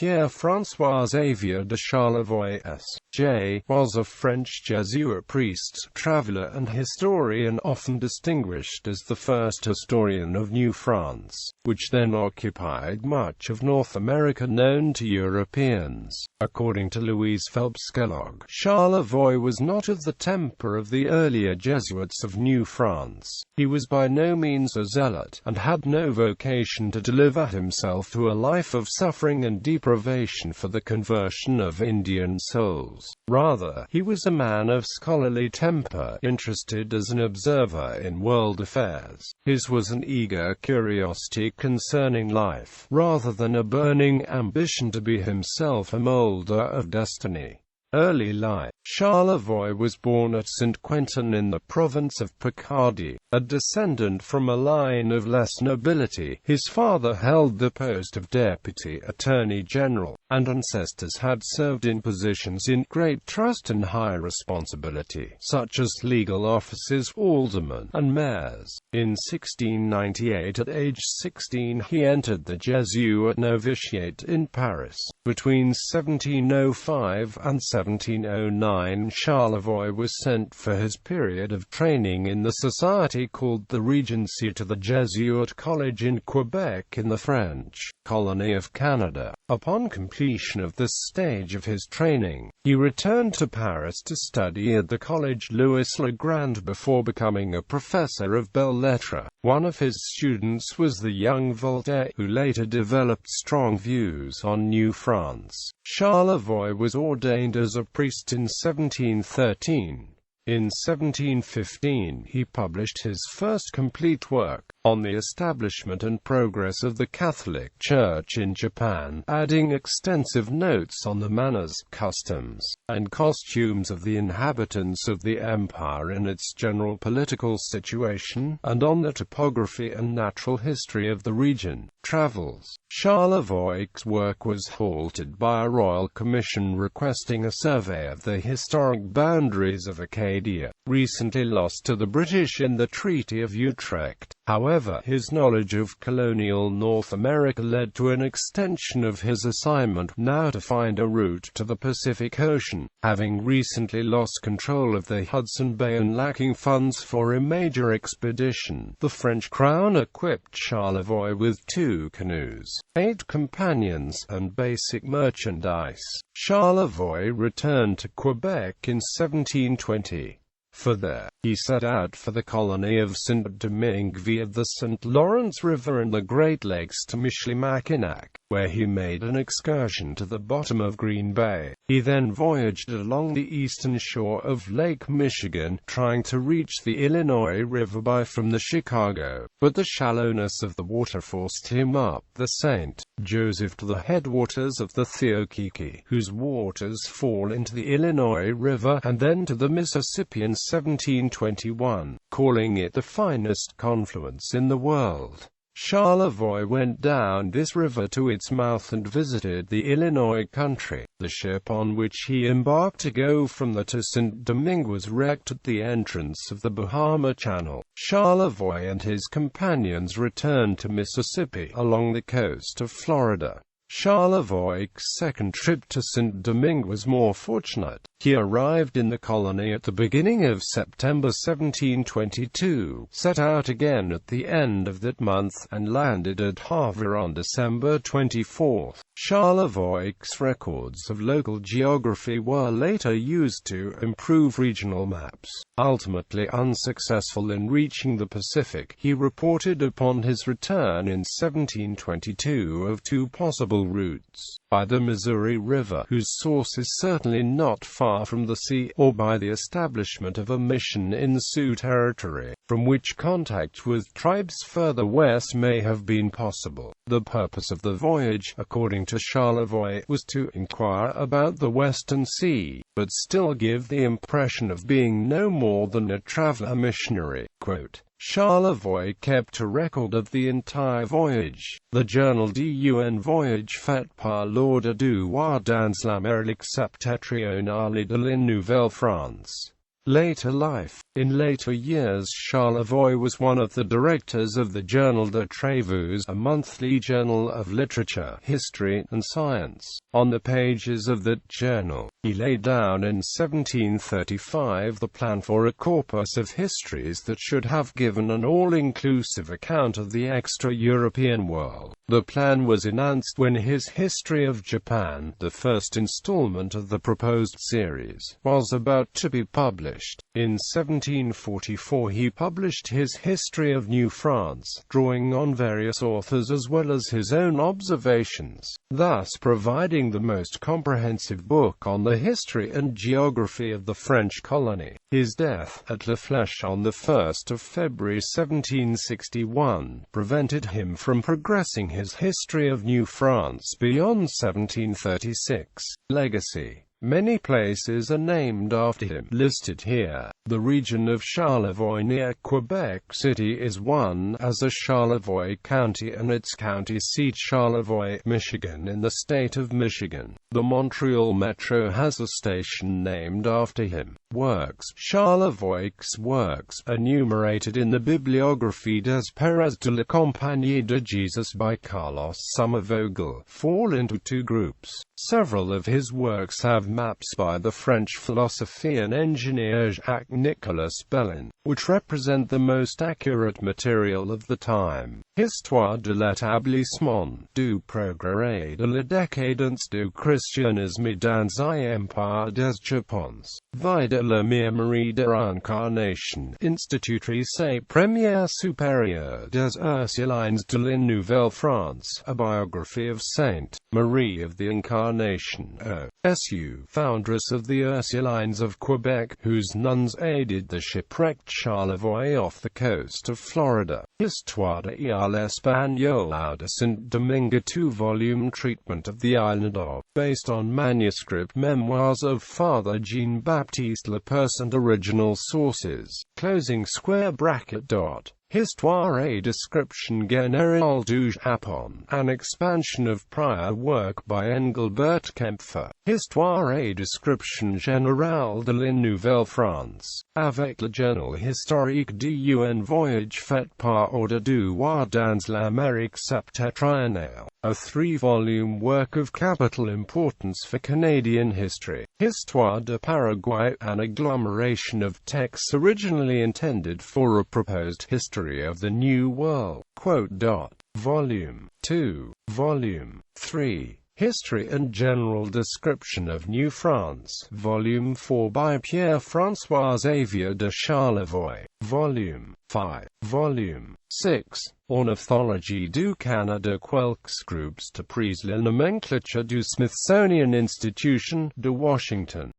Pierre François Xavier de Charlevoix S.J. was a French Jesuit priest, traveller and historian, often distinguished as the first historian of New France, which then occupied much of North America known to Europeans. According to Louise Phelps Kellogg, Charlevoix was not of the temper of the earlier Jesuits of New France. He was by no means a zealot, and had no vocation to deliver himself to a life of suffering and deprivation for the conversion of Indian souls. Rather, he was a man of scholarly temper, interested as an observer in world affairs. His was an eager curiosity concerning life, rather than a burning ambition to be himself a moulder of destiny. Early life. Charlevoix was born at Saint-Quentin in the province of Picardy, a descendant from a line of less nobility. His father held the post of Deputy Attorney General, and ancestors had served in positions in great trust and high responsibility, such as legal offices, aldermen, and mayors. In 1698, at age 16, he entered the Jesuit novitiate in Paris. Between 1705 and 1709, Charlevoix was sent for his period of training in the society called the Regency to the Jesuit College in Quebec in the French colony of Canada. Upon completion of this stage of his training, he returned to Paris to study at the College Louis le Grand before becoming a professor of belles lettres. One of his students was the young Voltaire, who later developed strong views on New France. Charlevoix was ordained as a priest in 1713. In 1715, he published his first complete work, On the Establishment and Progress of the Catholic Church in Japan, adding extensive notes on the manners, customs, and costumes of the inhabitants of the empire in its general political situation, and on the topography and natural history of the region. Travels. Charlevoix's work was halted by a royal commission requesting a survey of the historic boundaries of Acadia, recently lost to the British in the Treaty of Utrecht. However, his knowledge of colonial North America led to an extension of his assignment, now to find a route to the Pacific Ocean. Having recently lost control of the Hudson Bay and lacking funds for a major expedition, the French crown equipped Charlevoix with 2 canoes, 8 companions, and basic merchandise. Charlevoix returned to Quebec in 1720. For there, he set out for the colony of Saint-Domingue via the St. Lawrence River and the Great Lakes to Michilimackinac, where he made an excursion to the bottom of Green Bay. He then voyaged along the eastern shore of Lake Michigan, trying to reach the Illinois River from the Chicago, but the shallowness of the water forced him up the St. Joseph to the headwaters of the Theokiki, whose waters fall into the Illinois River, and then to the Mississippi in 1721, calling it the finest confluence in the world. Charlevoix went down this river to its mouth and visited the Illinois country. The ship on which he embarked to go from there to Saint-Domingue was wrecked at the entrance of the Bahama Channel. Charlevoix and his companions returned to Mississippi, along the coast of Florida. Charlevoix's second trip to Saint-Domingue was more fortunate. He arrived in the colony at the beginning of September 1722, set out again at the end of that month, and landed at Havre on December 24. Charlevoix's records of local geography were later used to improve regional maps. Ultimately unsuccessful in reaching the Pacific, he reported upon his return in 1722 of 2 possible routes: by the Missouri River, whose source is certainly not far from the sea, or by the establishment of a mission in Sioux territory, from which contact with tribes further west may have been possible. The purpose of the voyage, according to Charlevoix, was to inquire about the Western Sea, but still give the impression of being no more than a traveler missionary. Quote, Charlevoix kept a record of the entire voyage. The journal d'un voyage fait par l'ordre du roi dans l'Amérique septentrionale de la Nouvelle France. Later life. In later years, Charlevoix was one of the directors of the Journal de Travaux, a monthly journal of literature, history, and science. On the pages of that journal, he laid down in 1735 the plan for a corpus of histories that should have given an all-inclusive account of the extra-European world. The plan was enhanced when his History of Japan, the first installment of the proposed series, was about to be published. In 1744 he published his History of New France, drawing on various authors as well as his own observations, thus providing the most comprehensive book on the history and geography of the French colony. His death, at La Flèche on the 1st of February 1761, prevented him from progressing his History of New France beyond 1736. Legacy. Many places are named after him, listed here. The region of Charlevoix near Quebec City is one, as a Charlevoix County and its county seat Charlevoix, Michigan in the state of Michigan. The Montreal Metro has a station named after him. Works. Charlevoix's works, enumerated in the Bibliographie des Pères de la Compagnie de Jesus by Carlos Sommervogel, fall into two groups. Several of his works have maps by the French philosopher and engineer Jacques-Nicolas Bellin, which represent the most accurate material of the time. Histoire de l'établissement, du progrès de la décadence du christianisme dans l'empire des Japons. Vie de la mémoire de l'incarnation, institutrice première supérieure des Ursulines de la Nouvelle-France, a biography of Saint Marie of the Incarnation, O.S.U., foundress of the Ursulines of Quebec, whose nuns aided the shipwrecked Charlevoix off the coast of Florida. Histoire de l'île espagnole de Saint-Domingue, two-volume treatment of the island of, based on manuscript memoirs of Father Jean-Baptiste Leperce and original sources. Closing square bracket. Histoire et description générale du Japon, an expansion of prior work by Engelbert Kempfer. Histoire et description générale de la Nouvelle-France, avec le journal historique du UN voyage fait par ordre du roi dans l'Amérique septentrionale, a three-volume work of capital importance for Canadian history. Histoire de Paraguay, an agglomeration of texts originally intended for a proposed history of the New World. Volume 2, Volume 3. History and General Description of New France, Volume 4 by Pierre François Xavier de Charlevoix, Volume 5, Volume 6, Ornithologie du Canada, quelques groupes de prise la nomenclature du Smithsonian Institution, de Washington.